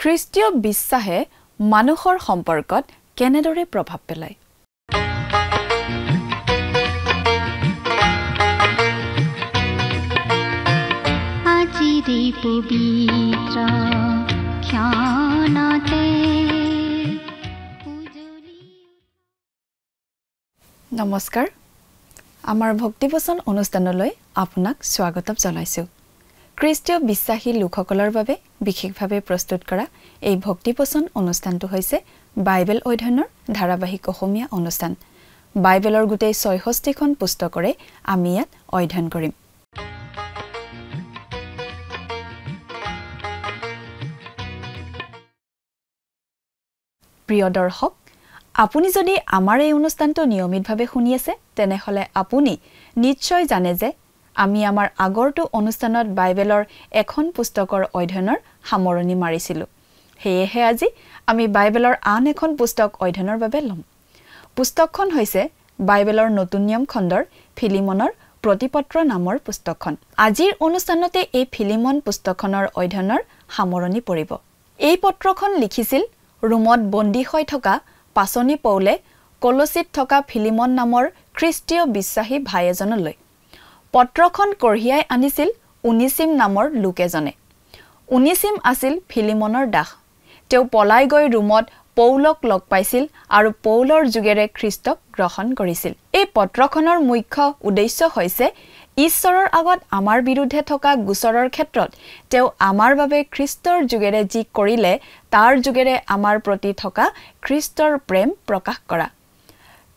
খ্ৰীষ্টীয় বিশ্বাসে মানুহৰ সম্পৰ্কত কেনেদৰে প্ৰভাৱ পেলায়? নমস্কাৰ, আমাৰ ভক্তিবচন অনুষ্ঠানলৈ আপোনাক স্বাগতম জনাইছোঁ। খ্ৰীষ্টীয় বিশ্বাসী লোকসকলৰ বাবে বিশেষভাৱে প্ৰস্তুত কৰা এই ভক্তিবচন অনুষ্ঠানটো হৈছে বাইবেল অধ্যয়নৰ ধাৰাবাহিক অসমীয়া অনুষ্ঠান। বাইবেলৰ গোটেই ৬৬খন পুস্তকৰে আমি ইয়াত অধ্যয়ন কৰিম। প্ৰিয় দৰ্শক, আপুনি যদি আমাৰ এই অনুষ্ঠানটো নিয়মিতভাৱে শুনি আছে তেনেহলে আপুনি নিশ্চয় জানে যে আমি আমাৰ আগৰটো অনুষ্ঠানত বাইবেলৰ এখন পুস্তকৰ অধ্যয়নৰ সামৰণি মাৰিছিলোঁ। সেয়েহে আজি আমি বাইবেলৰ আন এখন পুস্তক অধ্যয়নৰ বাবে ল'ম। পুস্তকখন হৈছে বাইবেলৰ নতুন নিয়ম খণ্ডৰ ফিলিমনৰ প্ৰতিপত্ৰ নামৰ পুস্তকখন। আজিৰ অনুষ্ঠানতে এই ফিলিমন পুস্তকখনৰ অধ্যয়নৰ সামৰণি পৰিব। এই পত্ৰখন লিখিছিল ৰোমত বন্দী হৈ থকা পাচনি পৌলে কলচিত থকা ফিলিমন নামৰ খ্ৰীষ্টীয় বিশ্বাসী ভাই এজনলৈ। পত্ৰখন কঢ়িয়াই আনিছিল উনিচিম নামৰ লোক এজনে। উনিচিম আছিল ফিলিমনৰ দাস। তেওঁ পলাই গৈ ৰোমত পৌলক লগ পাইছিল আৰু পৌলৰ যোগেৰে খ্ৰীষ্টক গ্ৰহণ কৰিছিল। এই পত্ৰখনৰ মুখ্য উদ্দেশ্য হৈছে ঈশ্বৰৰ আগত আমাৰ বিৰুদ্ধে থকা গোচৰৰ ক্ষেত্ৰত তেওঁ আমাৰ বাবে খ্ৰীষ্টৰ যোগেৰে যি কৰিলে তাৰ যোগেৰে আমাৰ প্ৰতি থকা খ্ৰীষ্টৰ প্ৰেম প্ৰকাশ কৰা।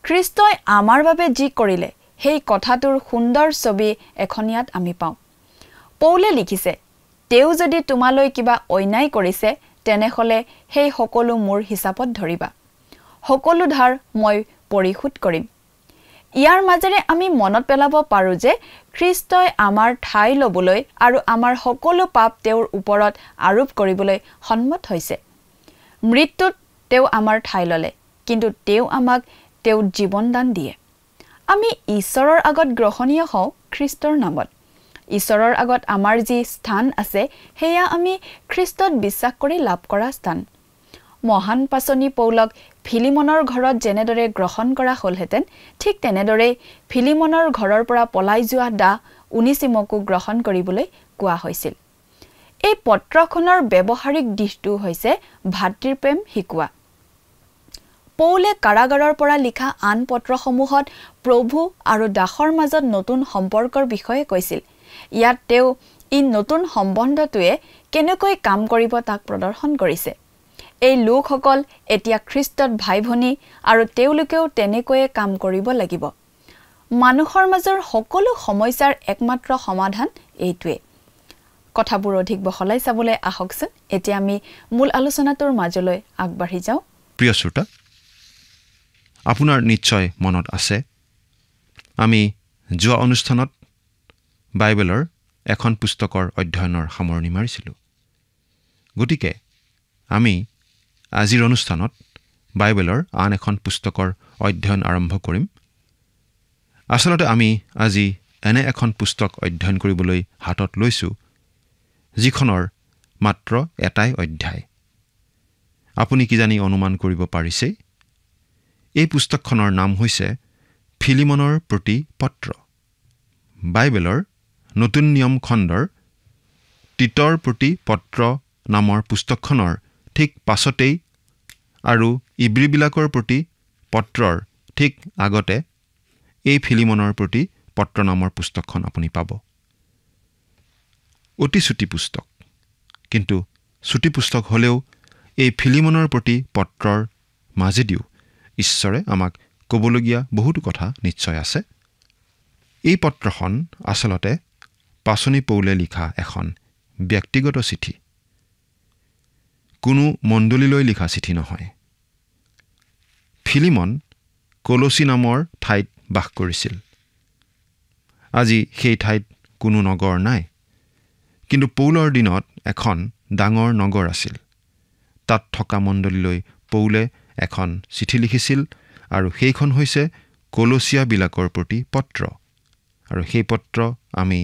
খ্ৰীষ্টই আমাৰ বাবে যি কৰিলে সেই কথাটোৰ সুন্দৰ ছবি এখন ইয়াত আমি পাওঁ। পৌলে লিখিছে, তেওঁ যদি তোমালৈ কিবা অন্যায় কৰিছে তেনেহলে সেই সকলো মোৰ হিচাপত ধৰিবা। সকলো ধাৰ মই পৰিশোধ কৰিম। ইয়াৰ মাজেৰে আমি মনত পেলাব পাৰোঁ যে খ্ৰীষ্টই আমাৰ ঠাই ল'বলৈ আৰু আমাৰ সকলো পাপ তেওঁৰ ওপৰত আৰোপ কৰিবলৈ সন্মত হৈছে। মৃত্যুত তেওঁ আমাৰ ঠাই ল'লে, কিন্তু তেওঁ আমাক তেওঁৰ জীৱন দান দিয়ে। আমি ঈশ্বৰৰ আগত গ্ৰহণীয় হওঁ খ্ৰীষ্টৰ নামত। ঈশ্বৰৰ আগত আমাৰ যি স্থান আছে সেয়া আমি খ্ৰীষ্টত বিশ্বাস কৰি লাভ কৰা স্থান। মহান পাচনি পৌলক ফিলিমনৰ ঘৰত যেনেদৰে গ্ৰহণ কৰা হ'লহেঁতেন ঠিক তেনেদৰেই ফিলিমনৰ ঘৰৰ পৰা পলাই যোৱা দাহ উনিচিমকো গ্ৰহণ কৰিবলৈ কোৱা হৈছিল। এই পত্ৰখনৰ ব্যৱহাৰিক দিশটো হৈছে ভাতৃপ্ৰেম শিকোৱা। পৌলে কাৰাগাৰৰ পৰা লিখা আন পত্ৰসমূহত প্ৰভু আৰু দাসৰ মাজত নতুন সম্পৰ্কৰ বিষয়ে কৈছিল। ইয়াত তেওঁ এই নতুন সম্বন্ধটোৱে কেনেকৈ কাম কৰিব তাক প্ৰদৰ্শন কৰিছে। এই লোকসকল এতিয়া খ্ৰীষ্টত ভাই ভনী আৰু তেওঁলোকেও তেনেকৈয়ে কাম কৰিব লাগিব। মানুহৰ মাজৰ সকলো সমস্যাৰ একমাত্ৰ সমাধান এইটোৱে। কথাবোৰ অধিক বহলাই চাবলৈ আহকচোন। এতিয়া আমি মূল আলোচনাটোৰ মাজলৈ আগবাঢ়ি যাওঁ। প্ৰিয় শ্ৰোতা, আপোনাৰ নিশ্চয় মনত আছে আমি যোৱা অনুষ্ঠানত বাইবেলৰ এখন পুস্তকৰ অধ্যয়নৰ সামৰণি মাৰিছিলোঁ। গতিকে আমি আজিৰ অনুষ্ঠানত বাইবেলৰ আন এখন পুস্তকৰ অধ্যয়ন আৰম্ভ কৰিম। আচলতে আমি আজি এনে এখন পুস্তক অধ্যয়ন কৰিবলৈ হাতত লৈছোঁ যিখনৰ মাত্ৰ এটাই অধ্যায়। আপুনি কি জানি অনুমান কৰিব পাৰিছে? এই পুস্তকখনৰ নাম হৈছে ফিলিমনৰ প্ৰতি পত্ৰ। বাইবেলৰ নতুন নিয়ম খণ্ডৰ তিতৰ প্ৰতি পত্ৰ নামৰ পুস্তকখনৰ ঠিক পাছতেই আৰু ইব্ৰীবিলাকৰ প্ৰতি পত্ৰৰ ঠিক আগতে এই ফিলিমনৰ প্ৰতি পত্ৰ নামৰ পুস্তকখন আপুনি পাব। অতি চুটি পুস্তক, কিন্তু চুটি পুস্তক হ'লেও এই ফিলিমনৰ প্ৰতি পত্ৰৰ মাজেদিও ঈশ্বৰে আমাক ক'বলগীয়া বহুতো কথা নিশ্চয় আছে। এই পত্ৰখন আচলতে পাচনি পৌলে লিখা এখন ব্যক্তিগত চিঠি, কোনো মণ্ডলীলৈ লিখা চিঠি নহয়। ফিলিমন কলচি নামৰ ঠাইত বাস কৰিছিল। আজি সেই ঠাইত কোনো নগৰ নাই, কিন্তু পৌলৰ দিনত এখন ডাঙৰ নগৰ আছিল। তাত থকা মণ্ডলীলৈ পৌলে এখন চিঠি লিখিছিল আৰু সেইখন হৈছে কলচিয়াবিলাকৰ প্ৰতি পত্ৰ। আৰু সেই পত্ৰ আমি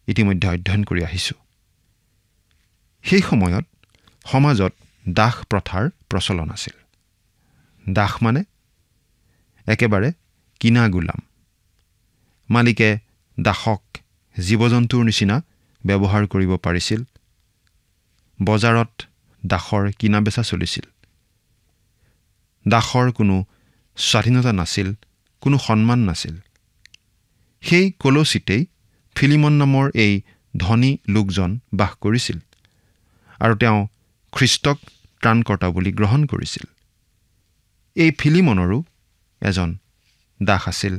ইতিমধ্যে অধ্যয়ন কৰি আহিছোঁ। সেই সময়ত সমাজত দাস প্ৰথাৰ প্ৰচলন আছিল। দাস মানে একেবাৰে কিনা গোলাম। মালিকে দাসক জীৱ-জন্তুৰ নিচিনা ব্যৱহাৰ কৰিব পাৰিছিল। বজাৰত দাসৰ কিনা বেচা চলিছিল। দাসৰ কোনো স্বাধীনতা নাছিল, কোনো সন্মান নাছিল। সেই কলচীতেই ফিলিমন নামৰ এই ধনী লোকজন বাস কৰিছিল আৰু তেওঁ খ্ৰীষ্টক ত্ৰাণকৰ্তা বুলি গ্ৰহণ কৰিছিল। এই ফিলিমনৰো এজন দাস আছিল।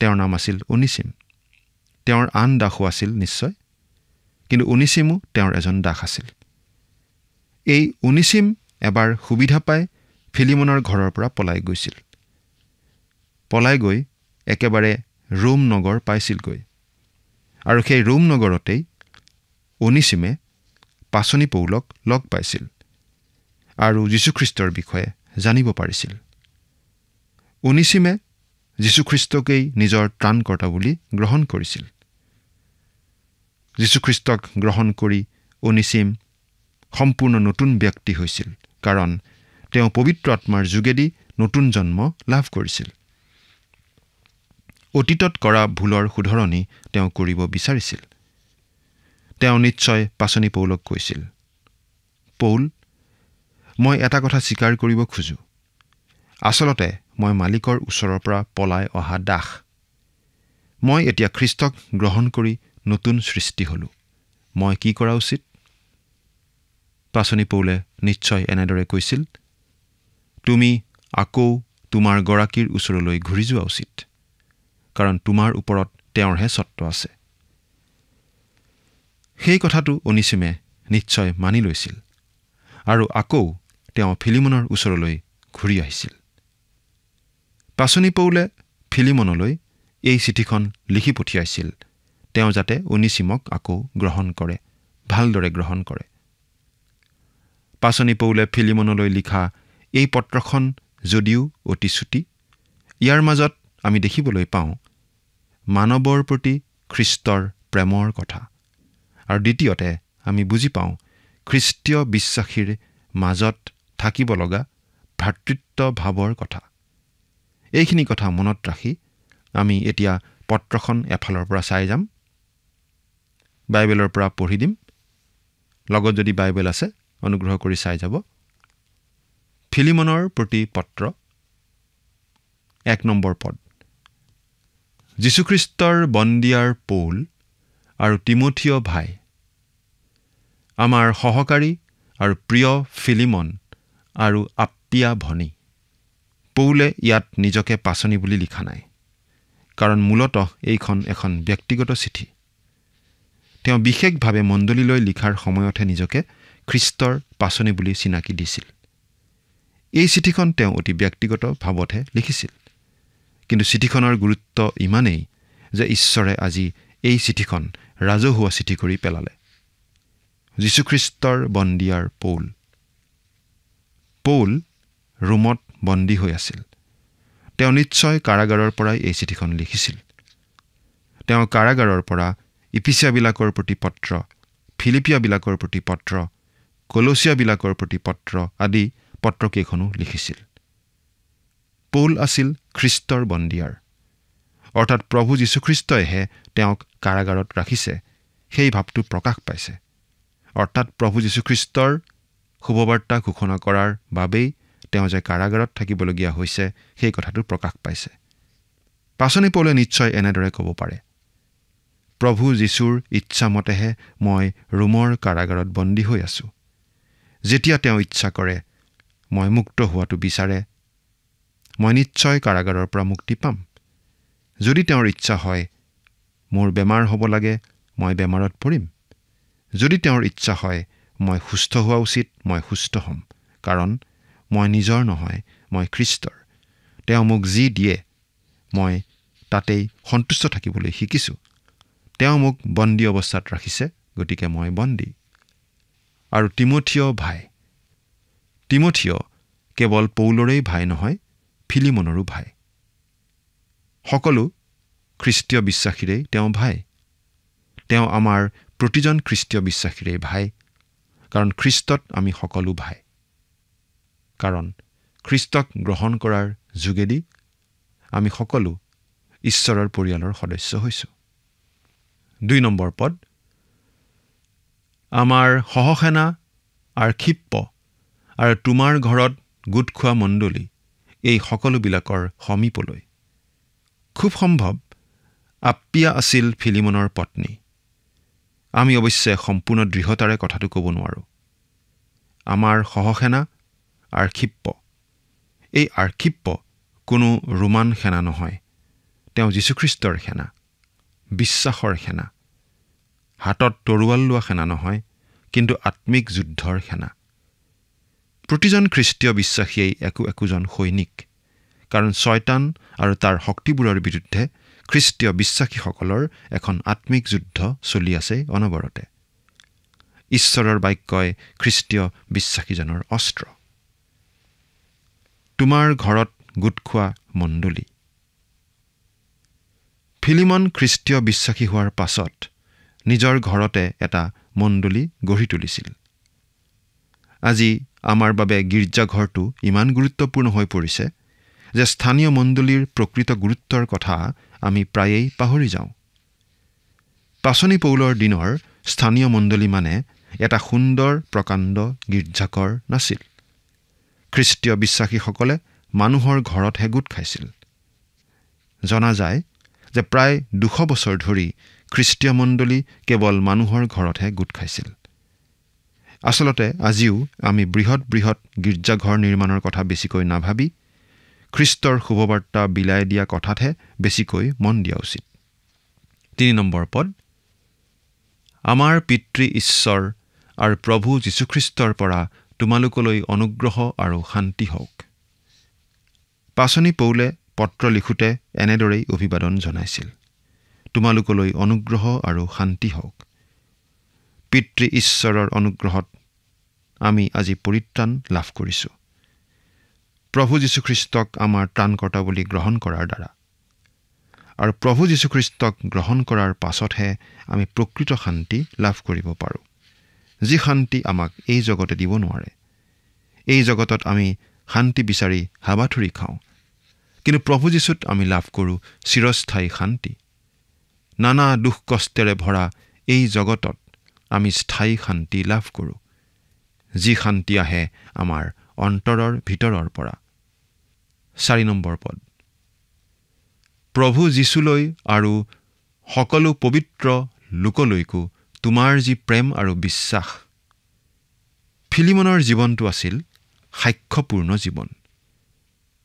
তেওঁৰ নাম আছিল অনিচিম। তেওঁৰ আন দাসো আছিল নিশ্চয়, কিন্তু অনিচিমো তেওঁৰ এজন দাস আছিল। এই অনিচিম এবাৰ সুবিধা পাই ফিলিমনৰ ঘৰৰ পৰা পলাই গৈছিল। পলাই গৈ একেবাৰে ৰোম নগৰ পাইছিলগৈ আৰু সেই ৰোম নগৰতেই অনিচিমে পাচনি পৌলক লগ পাইছিল আৰু যীশুখ্ৰীষ্টৰ বিষয়ে জানিব পাৰিছিল। অনিচিমে যীশুখ্ৰীষ্টকেই নিজৰ ত্ৰাণকৰ্তা বুলি গ্ৰহণ কৰিছিল। যীশুখ্ৰীষ্টক গ্ৰহণ কৰি অনিচিম সম্পূৰ্ণ নতুন ব্যক্তি হৈছিল, কাৰণ তেওঁ পবিত্ৰ আত্মাৰ যোগেদি নতুন জন্ম লাভ কৰিছিল। অতীতত কৰা ভুলৰ শুধৰণি তেওঁ কৰিব বিচাৰিছিল। তেওঁ নিশ্চয় পাচনি পৌলক কৈছিল, পৌল, মই এটা কথা স্বীকাৰ কৰিব খোজোঁ। আচলতে মই মালিকৰ ওচৰৰ পৰা পলাই অহা দাস। মই এতিয়া খ্ৰীষ্টক গ্ৰহণ কৰি নতুন সৃষ্টি হ'লোঁ। মই কি কৰা উচিত? পাচনি পৌলে নিশ্চয় এনেদৰে কৈছিল, তুমি আকৌ তোমাৰ গৰাকীৰ ওচৰলৈ ঘূৰি যোৱা উচিত, কাৰণ তোমাৰ ওপৰত তেওঁৰহে স্বত্ব আছে। সেই কথাটো অনিচিমে নিশ্চয় মানি লৈছিল আৰু আকৌ তেওঁ ফিলিমনৰ ওচৰলৈ ঘূৰি আহিছিল। পাচনি পৌলে ফিলিমনলৈ এই চিঠিখন লিখি পঠিয়াইছিল, তেওঁ যাতে অনিচিমক আকৌ গ্ৰহণ কৰে, ভালদৰে গ্ৰহণ কৰে। পাচনি পৌলে ফিলিমনলৈ লিখা এই পত্ৰখন যদিও অতি চুটি, ইয়াৰ মাজত আমি দেখিবলৈ পাওঁ মানৱৰ প্ৰতি খ্ৰীষ্টৰ প্ৰেমৰ কথা, আৰু দ্বিতীয়তে আমি বুজি পাওঁ খ্ৰীষ্টীয় বিশ্বাসীৰ মাজত থাকিব লগা ভাতৃত্ব ভাৱৰ কথা। এইখিনি কথা মনত ৰাখি আমি এতিয়া পত্ৰখন এফালৰ পৰা চাই যাম। বাইবেলৰ পৰা পঢ়ি দিম। লগত যদি বাইবেল আছে অনুগ্ৰহ কৰি চাই যাব। ফিলিমনৰ প্ৰতি পত্ৰ 1 নম্বৰ পদ। যীশুখ্ৰীষ্টৰ বন্দিয়াৰ পৌল আৰু তিমথিয় ভাই, আমাৰ সহকাৰী আৰু প্ৰিয় ফিলিমন আৰু আপ্পিয়া ভনী। পৌলে ইয়াত নিজকে পাচনি বুলি লিখা নাই, কাৰণ মূলতঃ এইখন এখন ব্যক্তিগত চিঠি। তেওঁ বিশেষভাৱে মণ্ডলীলৈ লিখাৰ সময়তহে নিজকে খ্ৰীষ্টৰ পাচনি বুলি চিনাকি দিছিল। এই চিঠিখন তেওঁ অতি ব্যক্তিগত ভাৱতহে লিখিছিল, কিন্তু চিঠিখনৰ গুৰুত্ব ইমানেই যে ঈশ্বৰে আজি এই চিঠিখন ৰাজহুৱা চিঠি কৰি পেলালে। যীশুখ্ৰীষ্টৰ বন্দিয়াৰ পৌল। পৌল ৰোমত বন্দী হৈ আছিল। তেওঁ নিশ্চয় কাৰাগাৰৰ পৰাই এই চিঠিখন লিখিছিল। তেওঁ কাৰাগাৰৰ পৰা ইফিচিয়াবিলাকৰ প্ৰতি পত্ৰ, ফিলিপিয়াবিলাকৰ প্ৰতি পত্ৰ, কলচিয়াবিলাকৰ প্ৰতি পত্ৰ আদি পত্ৰকেইখনো লিখিছিল। পৌল আছিল খ্ৰীষ্টৰ বন্দিয়াৰ, অৰ্থাৎ প্ৰভু যীশুখ্ৰীষ্টইহে তেওঁক কাৰাগাৰত ৰাখিছে, সেই ভাৱটো প্ৰকাশ পাইছে। অৰ্থাৎ প্ৰভু যীশুখ্ৰীষ্টৰ শুভবাৰ্তা ঘোষণা কৰাৰ বাবেই তেওঁ যে কাৰাগাৰত থাকিবলগীয়া হৈছে, সেই কথাটো প্ৰকাশ পাইছে। পাচনি পৌলে নিশ্চয় এনেদৰে ক'ব পাৰে, প্ৰভু যীশুৰ ইচ্ছামতেহে মই ৰোমৰ কাৰাগাৰত বন্দী হৈ আছোঁ। যেতিয়া তেওঁ ইচ্ছা কৰে, মই মুক্ত হোৱাটো বিচাৰে, মই নিশ্চয় কাৰাগাৰৰ পৰা মুক্তি পাম। যদি তেওঁৰ ইচ্ছা হয় মোৰ বেমাৰ হ'ব লাগে, মই বেমাৰত পৰিম। যদি তেওঁৰ ইচ্ছা হয় মই সুস্থ হোৱা উচিত, মই সুস্থ হ'ম, কাৰণ মই নিজৰ নহয়, মই খ্ৰীষ্টৰ। তেওঁ মোক যি দিয়ে মই তাতেই সন্তুষ্ট থাকিবলৈ শিকিছোঁ। তেওঁ মোক বন্দী অৱস্থাত ৰাখিছে, গতিকে মই বন্দী। আৰু তিমথিয় ভাই। তিমথিয় কেৱল পৌলৰেই ভাই নহয়, ফিলিমনৰো ভাই। সকলো খ্ৰীষ্টীয় বিশ্বাসীৰেই তেওঁ ভাই। তেওঁ আমাৰ প্ৰতিজন খ্ৰীষ্টীয় বিশ্বাসীৰেই ভাই, কাৰণ খ্ৰীষ্টত আমি সকলো ভাই। কাৰণ খ্ৰীষ্টক গ্ৰহণ কৰাৰ যোগেদি আমি সকলো ঈশ্বৰৰ পৰিয়ালৰ সদস্য হৈছোঁ। 2 নম্বৰ পদ, আমাৰ সহসেনা আৰ্খিপ্প আৰু তোমাৰ ঘৰত গোট খোৱা মণ্ডলী এই সকলোবিলাকৰ সমীপলৈ। খুব সম্ভৱ আপ্পিয়া আছিল ফিলিমনৰ পত্নী। আমি অৱশ্যে সম্পূৰ্ণ দৃঢ়তাৰে কথাটো ক'ব নোৱাৰোঁ। আমাৰ সহসেনা আৰ্খিপ্প, এই আৰ্খিপ্প কোনো ৰোমান সেনা নহয়। তেওঁ যীশুখ্ৰীষ্টৰ সেনা, বিশ্বাসৰ সেনা। হাতত তৰোৱাল লোৱা সেনা নহয়, কিন্তু আত্মিক যুদ্ধৰ সেনা। প্ৰতিজন খ্ৰীষ্টীয় বিশ্বাসীয়েই একোজন সৈনিক, কাৰণ শয়তান আৰু তাৰ শক্তিবোৰৰ বিৰুদ্ধে খ্ৰীষ্টীয় বিশ্বাসীসকলৰ এখন আত্মিক যুদ্ধ চলি আছে অনবৰতে। ঈশ্বৰৰ বাক্যই খ্ৰীষ্টীয় বিশ্বাসীজনৰ অস্ত্ৰ। তোমাৰ ঘৰত গোট খোৱা মণ্ডলী। ফিলিমন খ্ৰীষ্টীয় বিশ্বাসী হোৱাৰ পাছত নিজৰ ঘৰতে এটা মণ্ডলী গঢ়ি তুলিছিল। আজি আমাৰ বাবে গীৰ্জাঘৰটো ইমান গুৰুত্বপূৰ্ণ হৈ পৰিছে যে স্থানীয় মণ্ডলীৰ প্ৰকৃত গুৰুত্বৰ কথা আমি প্ৰায়েই পাহৰি যাওঁ। পাচনি পৌলৰ দিনৰ স্থানীয় মণ্ডলী মানে এটা সুন্দৰ প্ৰকাণ্ড গীৰ্জাঘৰ নাছিল। খ্ৰীষ্টীয় বিশ্বাসীসকলে মানুহৰ ঘৰতহে গোট খাইছিল। জনা যায় যে প্ৰায় 200 বছৰ ধৰি খ্ৰীষ্টীয় মণ্ডলী কেৱল মানুহৰ ঘৰতহে গোট খাইছিল। আচলতে আজিও আমি বৃহৎ গীৰ্জাঘৰ নিৰ্মাণৰ কথা বেছিকৈ নাভাবি খ্ৰীষ্টৰ শুভবাৰ্তা বিলাই দিয়া কথাতহে বেছিকৈ মন দিয়া উচিত। 3 নম্বৰ পদ, আমাৰ পিতৃ ঈশ্বৰ আৰু প্ৰভু যীশুখ্ৰীষ্টৰ পৰা তোমালোকলৈ অনুগ্ৰহ আৰু শান্তি হওক। পাচনি পৌলে পত্ৰ লিখোঁতে এনেদৰেই অভিবাদন জনাইছিল, তোমালোকলৈ অনুগ্ৰহ আৰু শান্তি হওক। পিতৃ ঈশ্বৰৰ অনুগ্ৰহত আমি আজি পৰিত্ৰাণ লাভ কৰিছোঁ, প্ৰভু যীশুখ্ৰীষ্টক আমাৰ ত্ৰাণকৰ্তা বুলি গ্ৰহণ কৰাৰ দ্বাৰা। আৰু প্ৰভু যীশুখ্ৰীষ্টক গ্ৰহণ কৰাৰ পাছতহে আমি প্ৰকৃত শান্তি লাভ কৰিব পাৰোঁ, যি শান্তি আমাক এই জগতে দিব নোৱাৰে। এই জগতত আমি শান্তি বিচাৰি হাবাথুৰি খাওঁ, কিন্তু প্ৰভু যীশুত আমি লাভ কৰোঁ চিৰস্থায়ী শান্তি। নানা দুখ কষ্টেৰে ভৰা এই জগতত আমি স্থায়ী শান্তি লাভ কৰোঁ, যি শান্তি আহে আমাৰ অন্তৰৰ ভিতৰৰ পৰা। 4 নম্বৰ পদ, প্ৰভু যীশুলৈ আৰু সকলো পবিত্ৰ লোকলৈকো তোমাৰ যি প্ৰেম আৰু বিশ্বাস। ফিলিমনৰ জীৱনটো আছিল সাক্ষ্যপূৰ্ণ জীৱন।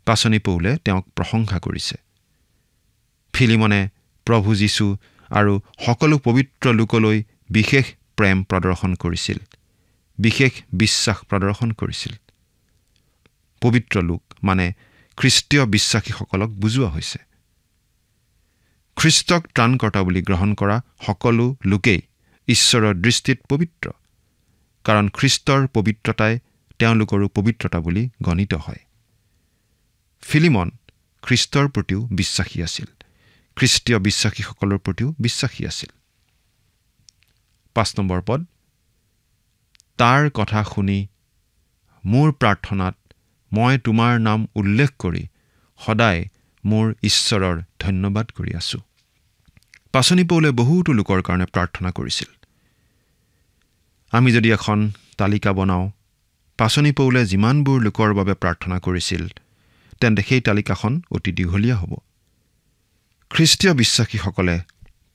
পাচনি পৌলে তেওঁক প্ৰশংসা কৰিছে। ফিলিমনে প্ৰভু যীশু আৰু সকলো পবিত্ৰ লোকলৈ বিশেষ প্ৰেম প্ৰদৰ্শন কৰিছিল, বিশেষ বিশ্বাস প্ৰদৰ্শন কৰিছিল। পবিত্ৰ লোক মানে খ্ৰীষ্টীয় বিশ্বাসীসকলক বুজোৱা হৈছে। খ্ৰীষ্টক ত্ৰাণকৰ্তা বুলি গ্ৰহণ কৰা সকলো লোকেই ঈশ্বৰৰ দৃষ্টিত পবিত্ৰ, কাৰণ খ্ৰীষ্টৰ পবিত্ৰতাই তেওঁলোকৰো পবিত্ৰতা বুলি গণিত হয়। ফিলিমন খ্ৰীষ্টৰ প্ৰতিও বিশ্বাসী আছিল, খ্ৰীষ্টীয় বিশ্বাসীসকলৰ প্ৰতিও বিশ্বাসী আছিল। 5 নম্বৰ পদ, তাৰ কথা শুনি মোৰ প্ৰাৰ্থনাত মই তোমাৰ নাম উল্লেখ কৰি সদায় মোৰ ঈশ্বৰৰ ধন্যবাদ কৰি আছোঁ। পাচনি পৌলে বহুতো লোকৰ কাৰণে প্ৰাৰ্থনা কৰিছিল। আমি যদি এখন তালিকা বনাওঁ, পাচনি পৌলে যিমানবোৰ লোকৰ বাবে প্ৰাৰ্থনা কৰিছিল, তেন্তে সেই তালিকাখন অতি দীঘলীয়া হ'ব। খ্ৰীষ্টীয় বিশ্বাসীসকলে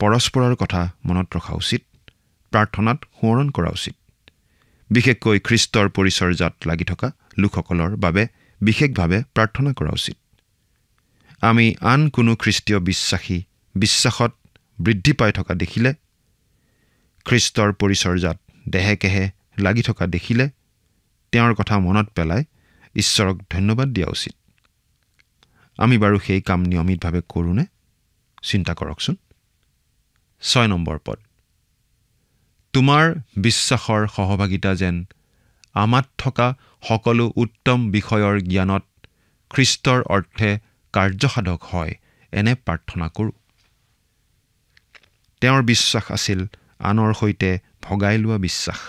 পৰস্পৰৰ কথা মনত ৰখা উচিত, প্ৰাৰ্থনাত সোঁৱৰণ কৰা উচিত। বিশেষকৈ খ্ৰীষ্টৰ পৰিচৰ্যাত লাগি থকা লোকসকলৰ বাবে বিশেষভাৱে প্ৰাৰ্থনা কৰা উচিত। আমি আন কোনো খ্ৰীষ্টীয় বিশ্বাসী বিশ্বাসত বৃদ্ধি পাই থকা দেখিলে, খ্ৰীষ্টৰ পৰিচৰ্যাত দেহেকেহে লাগি থকা দেখিলে, তেওঁৰ কথা মনত পেলাই ঈশ্বৰক ধন্যবাদ দিয়া উচিত। আমি বাৰু সেই কাম নিয়মিতভাৱে কৰোঁনে? চিন্তা কৰকচোন। 6 নম্বৰ পদ, তোমাৰ বিশ্বাসৰ সহভাগিতা যেন আমাত থকা সকলো উত্তম বিষয়ৰ জ্ঞানত খ্ৰীষ্টৰ অৰ্থে কাৰ্যসাধক হয়, এনে প্ৰাৰ্থনা কৰোঁ। তেওঁৰ বিশ্বাস আছিল আনৰ সৈতে ভগাই লোৱা বিশ্বাস।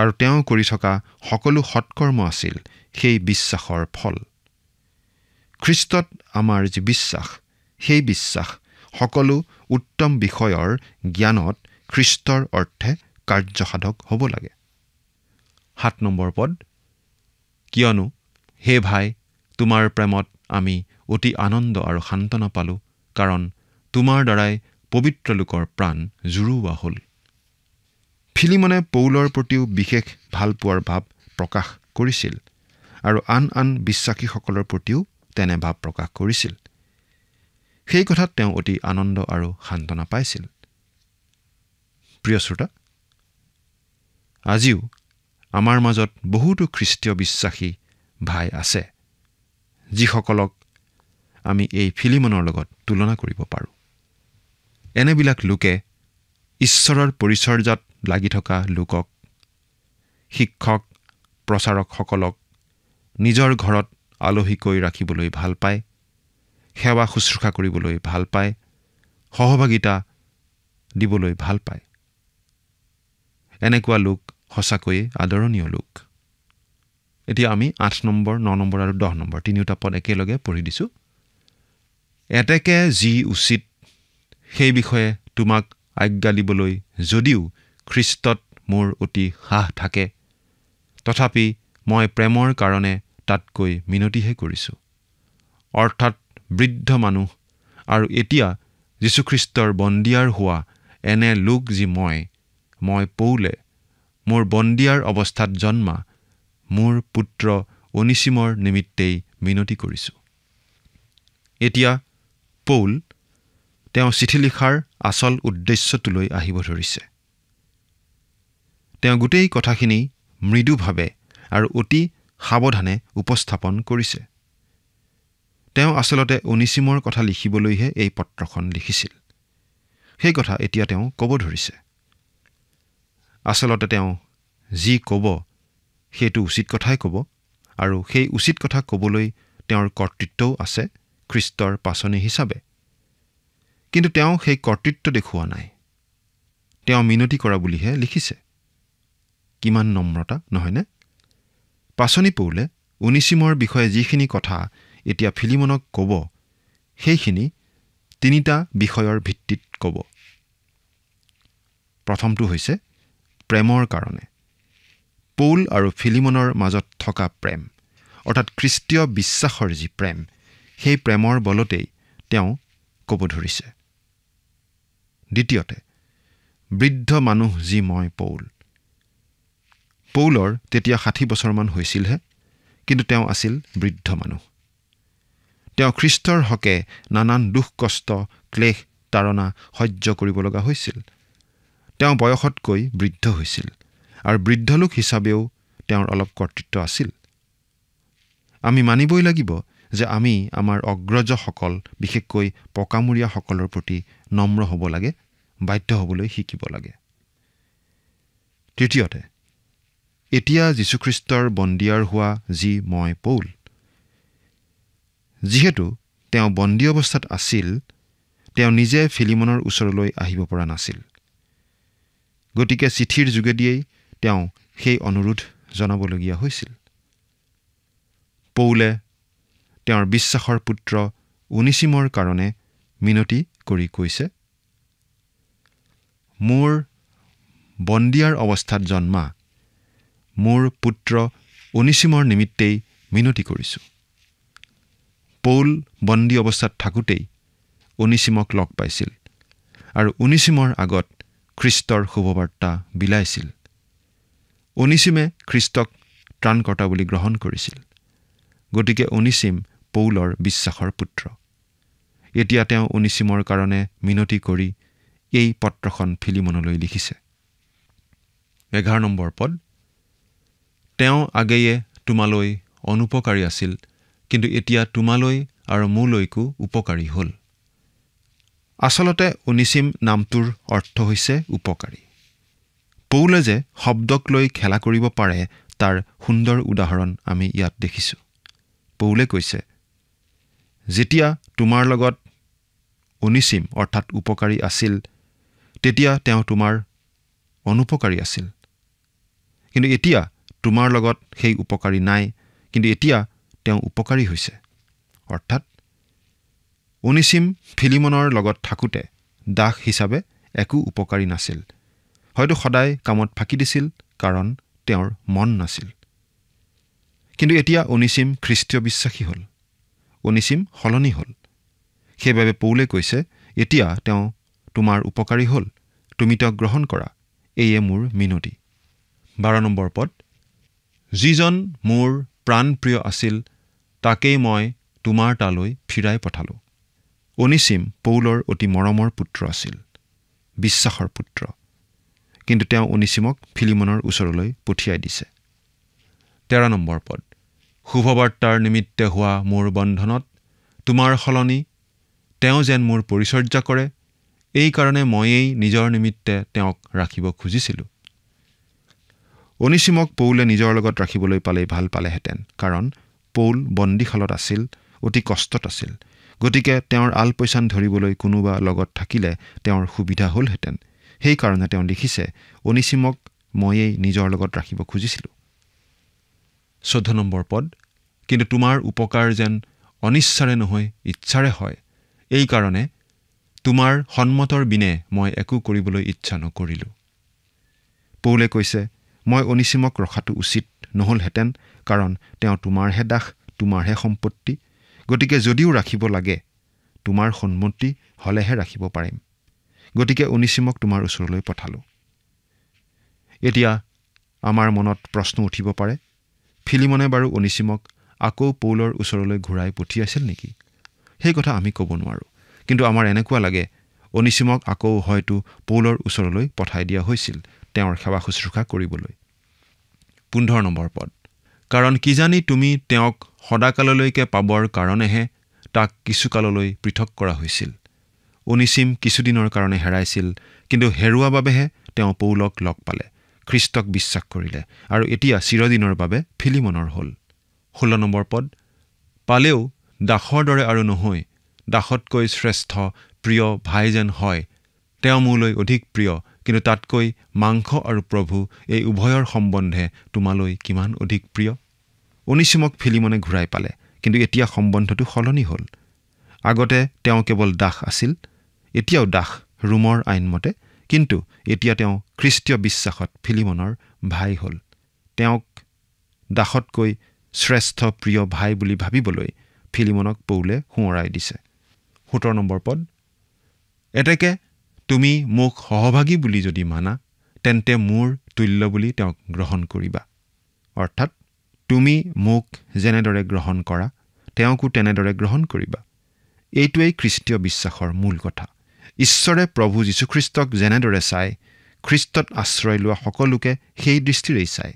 আৰু তেওঁ কৰি থকা সকলো সৎকৰ্ম আছিল সেই বিশ্বাসৰ ফল। খ্ৰীষ্টত আমাৰ যি বিশ্বাস, সেই বিশ্বাস সকলো উত্তম বিষয়ৰ জ্ঞানত খ্ৰীষ্টৰ অৰ্থে কাৰ্যসাধক হ'ব লাগে। 7 নম্বৰ পদ, কিয়নো হে ভাই, তোমাৰ প্ৰেমত আমি অতি আনন্দ আৰু সান্তনা পালোঁ, কাৰণ তোমাৰ দ্বাৰাই পবিত্ৰ লোকৰ প্ৰাণ জুৰুওৱা হ'ল। ফিলিমনে পৌলৰ প্ৰতিও বিশেষ ভালপোৱাৰ ভাৱ প্ৰকাশ কৰিছিল আৰু আন আন বিশ্বাসীসকলৰ প্ৰতিও তেনে ভাৱ প্ৰকাশ কৰিছিল। সেই কথাত তেওঁ অতি আনন্দ আৰু সান্তনা পাইছিল। প্ৰিয় শ্ৰোতা, আজিও আমাৰ মাজত বহুতো খ্ৰীষ্টীয় বিশ্বাসী ভাই আছে, যিসকলক আমি এই ফিলিমনৰ লগত তুলনা কৰিব পাৰোঁ। এনেবিলাক লোকে ঈশ্বৰৰ পৰিচৰ্যাত লাগি থকা লোকক, শিক্ষক, প্ৰচাৰকসকলক নিজৰ ঘৰত আলহীকৈ ৰাখিবলৈ ভাল পায়, সেৱা শুশ্ৰূষা কৰিবলৈ ভাল পায়, সহভাগিতা দিবলৈ ভাল পায়। এনেকুৱা লোক সঁচাকৈয়ে আদৰণীয় লোক। এতিয়া আমি 8 নম্বৰ, 9 নম্বৰ আৰু 10 নম্বৰ তিনিওটা পদ একেলগে পঢ়ি দিছোঁ। এতেকে যি উচিত সেই বিষয়ে তোমাক আজ্ঞা দিবলৈ যদিও খ্ৰীষ্টত মোৰ অতি সাহ থাকে, তথাপি মই প্ৰেমৰ কাৰণে তাতকৈ মিনতিহে কৰিছোঁ। অৰ্থাৎ বৃদ্ধ মানুহ আৰু এতিয়া যীশুখ্ৰীষ্টৰ বন্দীয়াৰ হোৱা এনে লোক যি মই পৌলে মোৰ বন্দীয়াৰ অৱস্থাত জন্মা মোৰ পুত্ৰ অনিচিমৰ নিমিত্তেই মিনতি কৰিছোঁ। এতিয়া পৌল তেওঁ চিঠি লিখাৰ আচল উদ্দেশ্যটোলৈ আহিব ধৰিছে। তেওঁ গোটেই কথাখিনি মৃদুভাৱে আৰু অতি সাৱধানে উপস্থাপন কৰিছে। তেওঁ আচলতে অনিচিমৰ কথা লিখিবলৈহে এই পত্ৰখন লিখিছিল। সেই কথা এতিয়া তেওঁ ক'ব ধৰিছে। আচলতে তেওঁ যি ক'ব সেইটো উচিত কথাই ক'ব, আৰু সেই উচিত কথা ক'বলৈ তেওঁৰ কৰ্তৃত্বও আছে খ্ৰীষ্টৰ পাচনি হিচাপে। কিন্তু তেওঁ সেই কৰ্তৃত্ব দেখুওৱা নাই। তেওঁ মিনতি কৰা বুলিহে লিখিছে। কিমান নম্ৰতা, নহয়নে? পাচনি পৌলে অনিচিমৰ বিষয়ে যিখিনি কথা এতিয়া ফিলিমনক ক'ব, সেইখিনি 3টা বিষয়ৰ ভিত্তিত ক'ব। প্ৰথমটো হৈছে প্ৰেমৰ কাৰণে। পৌল আৰু ফিলিমনৰ মাজত থকা প্ৰেম, অৰ্থাৎ খ্ৰীষ্টীয় বিশ্বাসৰ যি প্ৰেম, সেই প্ৰেমৰ বলতেই তেওঁ ক'ব ধৰিছে। দ্বিতীয়তে, বৃদ্ধ মানুহ যি মই পৌল। পৌলৰ তেতিয়া 60 বছৰমান হৈছিলহে, কিন্তু তেওঁ আছিল বৃদ্ধ মানুহ। তেওঁ খ্ৰীষ্টৰ হকে নানান দুখ কষ্ট, ক্লেশ, তাৰণা সহ্য কৰিব লগা হৈছিল। তেওঁ বয়সতকৈ বৃদ্ধ হৈছিল, আৰু বৃদ্ধ লোক হিচাপেও তেওঁৰ অলপ কৰ্তৃত্ব আছিল। আমি মানিবই লাগিব যে আমি আমাৰ অগ্ৰজসকল, বিশেষকৈ পকামূৰীয়াসকলৰ প্ৰতি নম্ৰ হ'ব লাগে, বাধ্য হ'বলৈ শিকিব লাগে। তৃতীয়তে, এতিয়া যীশুখ্ৰীষ্টৰ বন্দীয়াৰ হোৱা যি মই পৌল। যিহেতু তেওঁ বন্দী অৱস্থাত আছিল, তেওঁ নিজে ফিলিমনৰ ওচৰলৈ আহিব পৰা নাছিল। গতিকে চিঠিৰ যোগেদিয়েই তেওঁ সেই অনুৰোধ জনাবলগীয়া হৈছিল। পৌলে তেওঁৰ বিশ্বাসৰ পুত্ৰ অনিচিমৰ কাৰণে মিনতি কৰি কৈছে, মোৰ বন্দীয়াৰ অৱস্থাত জন্মা মোৰ পুত্ৰ অনিচিমৰ নিমিত্তেই মিনতি কৰিছোঁ। পৌল বন্দী অৱস্থাত থাকোঁতেই অনিচিমক লগ পাইছিল, আৰু অনিচিমৰ আগত খ্ৰীষ্টৰ শুভবাৰ্তা বিলাইছিল। অনিচিমে খ্ৰীষ্টক ত্ৰাণকৰ্তা বুলি গ্ৰহণ কৰিছিল। গতিকে অনিচিম পৌলৰ বিশ্বাসৰ পুত্ৰ। এতিয়া তেওঁ অনিচিমৰ কাৰণে মিনতি কৰি এই পত্ৰখন ফিলিমনলৈ লিখিছে। 11 নম্বৰ পদ, তেওঁ আগেয়ে তোমালৈ অনুপকাৰী আছিল, কিন্তু এতিয়া তোমালৈ আৰু মোলৈকো উপকাৰী হ'ল। আচলতে অনিচিম নামটোৰ অৰ্থ হৈছে উপকাৰী। পৌলে যে শব্দক লৈ খেলা কৰিব পাৰে, তাৰ সুন্দৰ উদাহৰণ আমি ইয়াত দেখিছোঁ। পৌলে কৈছে, যেতিয়া তোমাৰ লগত অনিচিম অৰ্থাৎ উপকাৰী আছিল, তেতিয়া তেওঁ তোমাৰ অনুপকাৰী আছিল। কিন্তু এতিয়া তোমাৰ লগত সেই উপকাৰী নাই, কিন্তু এতিয়া তেওঁ উপকাৰী হৈছে। অৰ্থাৎ অনিছিম ফিলিমনৰ লগত থাকোঁতে দাস হিচাপে একো উপকাৰী নাছিল। হয়তো সদায় কামত ফাঁকি দিছিল, কাৰণ তেওঁৰ মন নাছিল। কিন্তু এতিয়া অনিছিম খ্ৰীষ্টীয় বিশ্বাসী হ'ল। অনিছিম সলনি হ'ল। সেইবাবে পৌলে কৈছে, এতিয়া তেওঁ তোমাৰ উপকাৰী হ'ল, তুমি তেওঁক গ্ৰহণ কৰা, এয়ে মোৰ মিনতি। 12 নম্বৰ পদ, যিজন মোৰ প্ৰাণপ্ৰিয় আছিল তাকেই মই তোমাৰ তালৈ ফিৰাই পঠালোঁ। অনিছিম পৌলৰ অতি মৰমৰ পুত্ৰ আছিল, বিশ্বাসৰ পুত্ৰ। কিন্তু তেওঁ অনিছিমক ফিলিমনৰ ওচৰলৈ পঠিয়াই দিছে। 13 নম্বৰ পদ, শুভবাৰ্তাৰ নিমিত্তে হোৱা মোৰ বন্ধনত তোমাৰ সলনি তেওঁ যেন মোৰ পৰিচৰ্যা কৰে, এই কাৰণে ময়েই নিজৰ নিমিত্তে তেওঁক ৰাখিব খুজিছিলোঁ। অনিছিমক পৌলে নিজৰ লগত ৰাখিবলৈ পালেই ভাল পালেহেঁতেন, কাৰণ পৌল বন্দীশালত আছিল, অতি কষ্টত আছিল। গতিকে তেওঁৰ আলপৈচান ধৰিবলৈ কোনোবা লগত থাকিলে তেওঁৰ সুবিধা হ'লহেঁতেন। সেইকাৰণে তেওঁ লিখিছে, অনিছিমক ময়েই নিজৰ লগত ৰাখিব খুজিছিলোঁ। 14 নম্বৰ পদ, কিন্তু তোমাৰ উপকাৰ যেন অনিচ্ছাৰে নহয় ইচ্ছাৰে হয়, এই কাৰণে তোমাৰ সন্মতৰ বিনে মই একো কৰিবলৈ ইচ্ছা নকৰিলোঁ। পৌলে কৈছে, মই অনিছিমক ৰখাটো উচিত নহ'লহেঁতেন, কাৰণ তেওঁ তোমাৰহে দাস, তোমাৰহে সম্পত্তি। গতিকে যদিও ৰাখিব লাগে, তোমাৰ সন্মতি হ'লেহে ৰাখিব পাৰিম। গতিকে অনিছিমক তোমাৰ ওচৰলৈ পঠালোঁ। এতিয়া আমাৰ মনত প্ৰশ্ন উঠিব পাৰে, ফিলিমনে বাৰু অনিছিমক আকৌ পৌলৰ ওচৰলৈ ঘূৰাই পঠিয়াইছিল নেকি? সেই কথা আমি ক'ব নোৱাৰোঁ। কিন্তু আমাৰ এনেকুৱা লাগে, অনিছিমক আকৌ হয়তো পৌলৰ ওচৰলৈ পঠাই দিয়া হৈছিল তেওঁৰ সেৱা শুশ্ৰূষা কৰিবলৈ। 15 নম্বৰ পদ, কাৰণ কিজানি তুমি তেওঁক সদাকাললৈকে পাবৰ কাৰণেহে তাক কিছুকাললৈ পৃথক কৰা হৈছিল। অনিছিম কিছুদিনৰ কাৰণে হেৰাইছিল, কিন্তু হেৰুৱা বাবেহে তেওঁ পৌলক লগ পালে, খ্ৰীষ্টক বিশ্বাস কৰিলে, আৰু এতিয়া চিৰদিনৰ বাবে ফিলিমনৰ হ'ল। 16 নম্বৰ পদ, পালেও দাসৰ দৰে আৰু নহয়, দাসতকৈ শ্ৰেষ্ঠ প্ৰিয় ভাই যেন হয়, তেওঁ মোলৈ অধিক প্ৰিয়, কিন্তু তাতকৈ মাংস আৰু প্ৰভু এই উভয়ৰ সম্বন্ধে তোমালৈ কিমান অধিক প্ৰিয়। অনিছিমক ফিলিমনে ঘূৰাই পালে, কিন্তু এতিয়া সম্বন্ধটো সলনি হ'ল। আগতে তেওঁ কেৱল দাস আছিল, এতিয়াও দাস ৰোমৰ আইনমতে, কিন্তু এতিয়া তেওঁ খ্ৰীষ্টীয় বিশ্বাসত ফিলিমনৰ ভাই হ'ল। তেওঁক দাসতকৈ শ্ৰেষ্ঠ প্ৰিয় ভাই বুলি ভাবিবলৈ ফিলিমনক পৌলে সোঁৱৰাই দিছে। 17 নম্বৰ পদ, এতেকে তুমি মোক সহভাগী বুলি যদি মানা, তেন্তে মোৰ তুল্য বুলি তেওঁক গ্ৰহণ কৰিবা। অৰ্থাৎ তুমি মোক যেনেদৰে গ্ৰহণ কৰা, তেওঁকো তেনেদৰে গ্ৰহণ কৰিবা। এইটোৱেই খ্ৰীষ্টীয় বিশ্বাসৰ মূল কথা। ঈশ্বৰে প্ৰভু যীশুখ্ৰীষ্টক যেনেদৰে চায়, খ্ৰীষ্টত আশ্ৰয় লোৱা সকলোকে সেই দৃষ্টিৰেই চায়।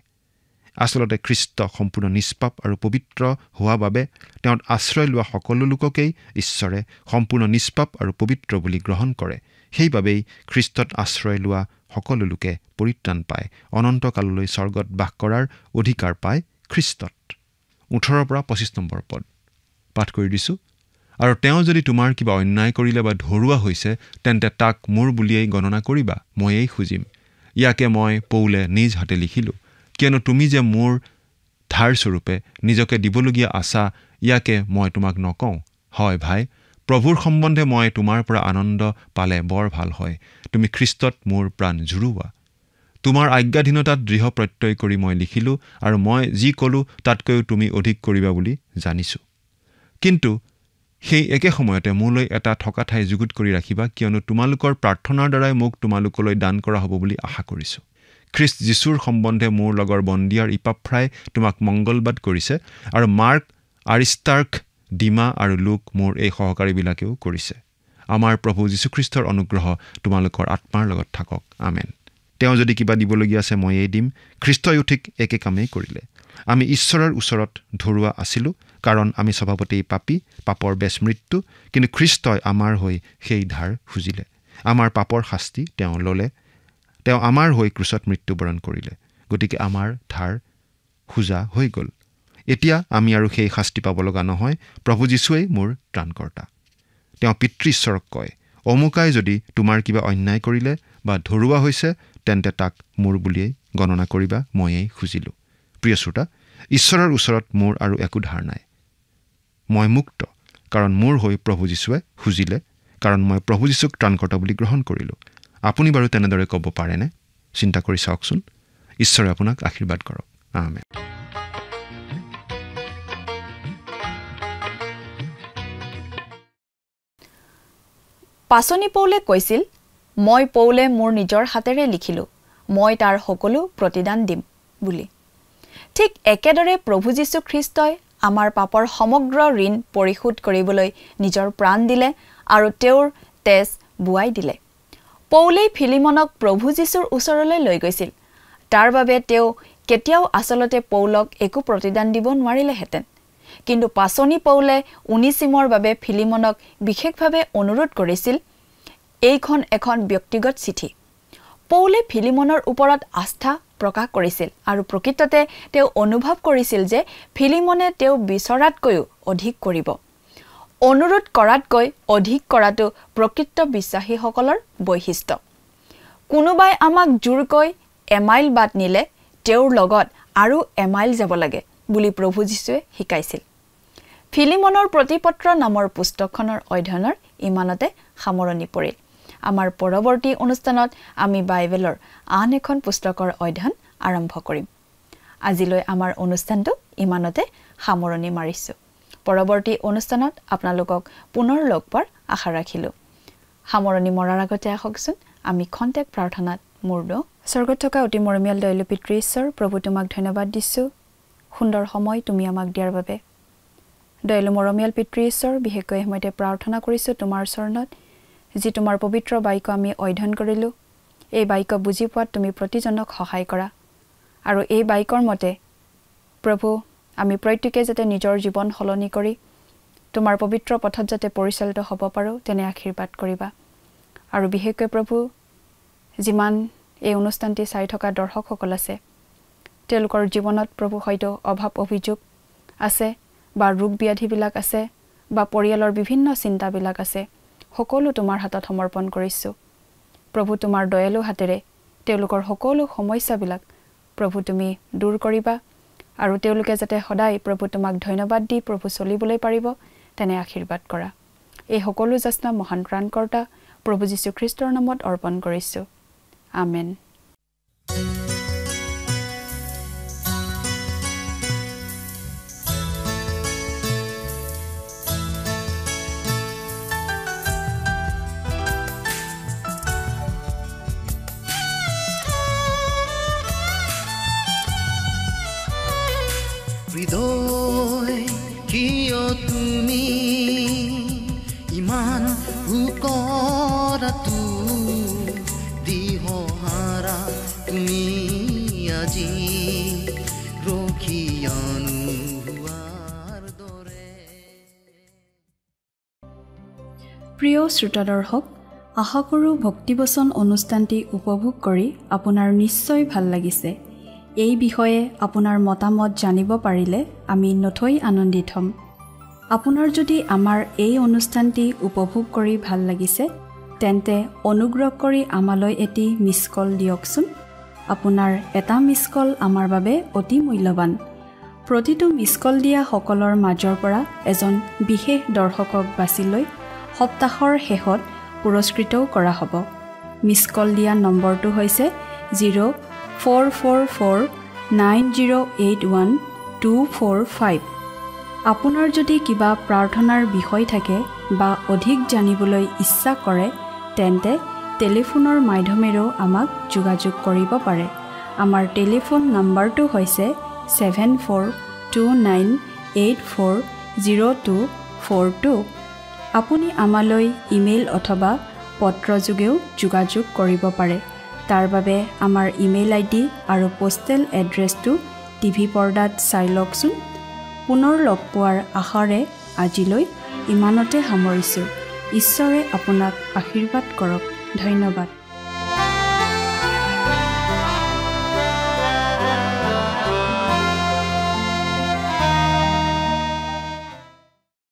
আচলতে খ্ৰীষ্ট সম্পূৰ্ণ নিষ্পাপ আৰু পবিত্ৰ হোৱা বাবে তেওঁত আশ্ৰয় লোৱা সকলো লোককেই ঈশ্বৰে সম্পূৰ্ণ নিষ্পাপ আৰু পবিত্ৰ বুলি গ্ৰহণ কৰে। সেইবাবেই খ্ৰীষ্টত আশ্ৰয় লোৱা সকলো লোকে পৰিত্ৰাণ পায়, অনন্তকাললৈ স্বৰ্গত বাস কৰাৰ অধিকাৰ পায় খ্ৰীষ্টত। 18 পৰা 25 নম্বৰ পদ পাঠ কৰি দিছোঁ। আৰু তেওঁ যদি তোমাৰ কিবা অন্যায় কৰিলে বা ধৰুৱা হৈছে, তেন্তে তাক মোৰ বুলিয়েই গণনা কৰিবা, ময়েই খুজিম। ইয়াকে মই পৌলে নিজ হাতে লিখিলোঁ, কিয়নো তুমি যে মোৰ ধাৰস্বৰূপে নিজকে দিবলগীয়া আছা, ইয়াকে মই তোমাক নকওঁ। হয় ভাই, প্ৰভুৰ সম্বন্ধে মই তোমাৰ পৰা আনন্দ পালে বৰ ভাল হয়। তুমি খ্ৰীষ্টত মোৰ প্ৰাণ জুৰুওৱা। তোমাৰ আজ্ঞাধীনতাত দৃঢ় প্ৰত্যয় কৰি মই লিখিলোঁ, আৰু মই যি ক'লোঁ তাতকৈও তুমি অধিক কৰিবা বুলি জানিছোঁ। কিন্তু সেই একে সময়তে মোলৈ এটা থকা ঠাই যুগুত কৰি ৰাখিবা, কিয়নো তোমালোকৰ প্ৰাৰ্থনাৰ দ্বাৰাই মোক তোমালোকলৈ দান কৰা হ'ব বুলি আশা কৰিছোঁ। খ্ৰীষ্ট যীশুৰ সম্বন্ধে মোৰ লগৰ বন্দিয়াৰ ইপাফ্ৰাই তোমাক মংগলবাদ কৰিছে, আৰু মাৰ্ক, আৰিষ্টাৰ্ক, ডিমা আৰু লোক মোৰ এই সহকাৰীবিলাকেও কৰিছে। আমাৰ প্ৰভু যীশুখ্ৰীষ্টৰ অনুগ্ৰহ তোমালোকৰ আত্মাৰ লগত থাকক। আমেন। তেওঁ যদি কিবা দিবলগীয়া আছে ময়েই দিম। খ্ৰীষ্টইও ঠিক একে কামেই কৰিলে। আমি ঈশ্বৰৰ ওচৰত ধৰুৱা আছিলোঁ, কাৰণ আমি স্বভাৱতেই পাপী, পাপৰ বেচ মৃত্যু, কিন্তু খ্ৰীষ্টই আমাৰ হৈ সেই ধাৰ খুজিলে। আমাৰ পাপৰ শাস্তি তেওঁ ল'লে, তেওঁ আমাৰ হৈ ক্ৰুচত মৃত্যুবৰণ কৰিলে। গতিকে আমাৰ ধাৰ খোজা হৈ গ'ল। এতিয়া আমি আৰু সেই শাস্তি পাব লগা নহয়। প্ৰভু যীশুৱেই মোৰ ত্ৰাণকৰ্তা। তেওঁ পিতৃ ঈশ্বৰক কয়, অমুকাই যদি তোমাৰ কিবা অন্যায় কৰিলে বা ধৰুৱা হৈছে, তেন্তে তাক মোৰ বুলিয়েই গণনা কৰিবা ময়েই খুজিলোঁ। প্ৰিয় শ্ৰোতা, ঈশ্বৰৰ ওচৰত মোৰ আৰু একো ধাৰ নাই। মই মুক্ত, কাৰণ মোৰ হৈ প্ৰভু যীশুৱে খুজিলে, কাৰণ মই প্ৰভু যীশুক ত্ৰাণকৰ্তা বুলি গ্ৰহণ কৰিলোঁ। আপুনি বাৰু তেনেদৰে ক'ব পাৰেনে? চিন্তা কৰি চাওকচোন। ঈশ্বৰে আপোনাক আশীৰ্বাদ কৰক। আমেন। পাচনি পৌলে কৈছিল, মই পৌলে মোৰ নিজৰ হাতেৰে লিখিলোঁ, মই তাৰ সকলো প্ৰতিদান দিম বুলি। ঠিক একেদৰে প্ৰভু যীশুখ্ৰীষ্টই আমাৰ পাপৰ সমগ্ৰ ঋণ পৰিশোধ কৰিবলৈ নিজৰ প্ৰাণ দিলে আৰু তেওঁৰ তেজ বুৱাই দিলে। পৌলেই ফিলিমনক প্ৰভু যীশুৰ ওচৰলৈ লৈ গৈছিল। তাৰ বাবে তেওঁ কেতিয়াও আচলতে পৌলক একো প্ৰতিদান দিব নোৱাৰিলেহেঁতেন। কিন্তু পাচনি পৌলে উনিচিমৰ বাবে ফিলিমনক বিশেষভাৱে অনুৰোধ কৰিছিল। এইখন এখন ব্যক্তিগত চিঠি। পৌলে ফিলিমনৰ ওপৰত আস্থা প্ৰকাশ কৰিছিল আৰু প্ৰকৃততে তেওঁ অনুভৱ কৰিছিল যে ফিলিমনে তেওঁ বিচৰাতকৈও অধিক কৰিব। অনুৰোধ কৰাতকৈ অধিক কৰাটো প্ৰকৃত বিশ্বাসীসকলৰ বৈশিষ্ট্য। কোনোবাই আমাক জোৰকৈ এমাইল বাট নিলে তেওঁৰ লগত আৰু এমাইল যাব লাগে বুলি প্ৰভু যীশুৱে শিকাইছিল। ফিলিমনৰ প্ৰতিপত্ৰ নামৰ পুস্তকখনৰ অধ্যয়নৰ ইমানতে সামৰণি পৰিল। আমাৰ পৰৱৰ্তী অনুষ্ঠানত আমি বাইবেলৰ আন এখন পুস্তকৰ অধ্যয়ন আৰম্ভ কৰিম। আজিলৈ আমাৰ অনুষ্ঠানটো ইমানতে সামৰণি মাৰিছোঁ। পৰৱৰ্তী অনুষ্ঠানত আপোনালোকক পুনৰ লগ পোৱাৰ আশা ৰাখিলোঁ। সামৰণি মৰাৰ আগতে আহকচোন আমি খন্তেক প্ৰাৰ্থনাত মূৰ দিওঁ। স্বৰ্গত থকা অতি মৰমীয়াল দয়ালু পিতৃ ঈশ্বৰ, প্ৰভু তোমাক ধন্যবাদ দিছোঁ সুন্দৰ সময় তুমি আমাক দিয়াৰ বাবে। দয়ালু মৰমীয়াল পিতৃ ঈশ্বৰ, বিশেষকৈ সময়তে প্ৰাৰ্থনা কৰিছোঁ তোমাৰ চৰণত, যি তোমাৰ পবিত্ৰ বাক্য আমি অধ্যয়ন কৰিলোঁ, এই বাক্য বুজি পোৱাত তুমি প্ৰতিজনক সহায় কৰা আৰু এই বাক্যৰ মতে প্ৰভু আমি প্ৰত্যেকে যাতে নিজৰ জীৱন সলনি কৰি তোমাৰ পবিত্ৰ পথত যাতে পৰিচালিত হ'ব পাৰোঁ তেনে আশীৰ্বাদ কৰিবা। আৰু বিশেষকৈ প্ৰভু যিমান এই অনুষ্ঠানটি চাই থকা দৰ্শকসকল আছে, তেওঁলোকৰ জীৱনত প্ৰভু হয়তো অভাৱ অভিযোগ আছে বা ৰোগ ব্যাধিবিলাক আছে বা পৰিয়ালৰ বিভিন্ন চিন্তাবিলাক আছে, সকলো তোমাৰ হাতত সমৰ্পণ কৰিছোঁ। প্ৰভু তোমাৰ দয়ালু হাতেৰে তেওঁলোকৰ সকলো সমস্যাবিলাক প্ৰভু তুমি দূৰ কৰিবা আৰু তেওঁলোকে যাতে সদায় প্ৰভু তোমাক ধন্যবাদ দি প্ৰভু চলিবলৈ পাৰিব তেনে আশীৰ্বাদ কৰা। এই সকলো যাচনা মহান ত্ৰাণকৰ্তা প্ৰভু যীশুখ্ৰীষ্টৰ নামত অৰ্পণ কৰিছোঁ। আমেন। হৃদয় কিয় তুমি ইমান উকৰাটো দিহহাৰা তুমি আজি ৰখিয়ানো হোৱাৰ দৰে। প্ৰিয় শ্ৰোতা দৰ্শক, আশা কৰোঁ ভক্তিবচন অনুষ্ঠানটি উপভোগ কৰি আপোনাৰ নিশ্চয় ভাল লাগিছে। এই বিষয়ে আপোনাৰ মতামত জানিব পাৰিলে আমি নথৈ আনন্দিত হ'ম। আপোনাৰ যদি আমাৰ এই অনুষ্ঠানটি উপভোগ কৰি ভাল লাগিছে তেন্তে অনুগ্ৰহ কৰি আমালৈ এটি মিছ কল দিয়কচোন। আপোনাৰ এটা মিছ কল আমাৰ বাবে অতি মূল্যৱান। প্ৰতিটো মিছ কল দিয়া সকলৰ মাজৰ পৰা এজন বিশেষ দৰ্শকক বাছি লৈ সপ্তাহৰ শেষত পুৰস্কৃতও কৰা হ'ব। মিছ কল দিয়া নম্বৰটো হৈছে 0444908125। আপোনাৰ যদি কিবা প্ৰাৰ্থনাৰ বিষয় থাকে বা অধিক জানিবলৈ ইচ্ছা কৰে তেন্তে টেলিফোনৰ মাধ্যমেৰেও আমাক যোগাযোগ কৰিব পাৰে। আমাৰ টেলিফোন নম্বৰটো হৈছে 7429840242। আপুনি আমালৈ ইমেইল অথবা পত্ৰযোগেও যোগাযোগ কৰিব পাৰে। তাৰ বাবে আমাৰ ইমেইল আইডি আৰু পোষ্টেল এড্ৰেছটো টিভি পৰ্দাত চাই লওকচোন। পুনৰ লগ পোৱাৰ আশাৰে আজিলৈ ইমানতে সামৰিছোঁ। ঈশ্বৰে আপোনাক আশীৰ্বাদ কৰক। ধন্যবাদ।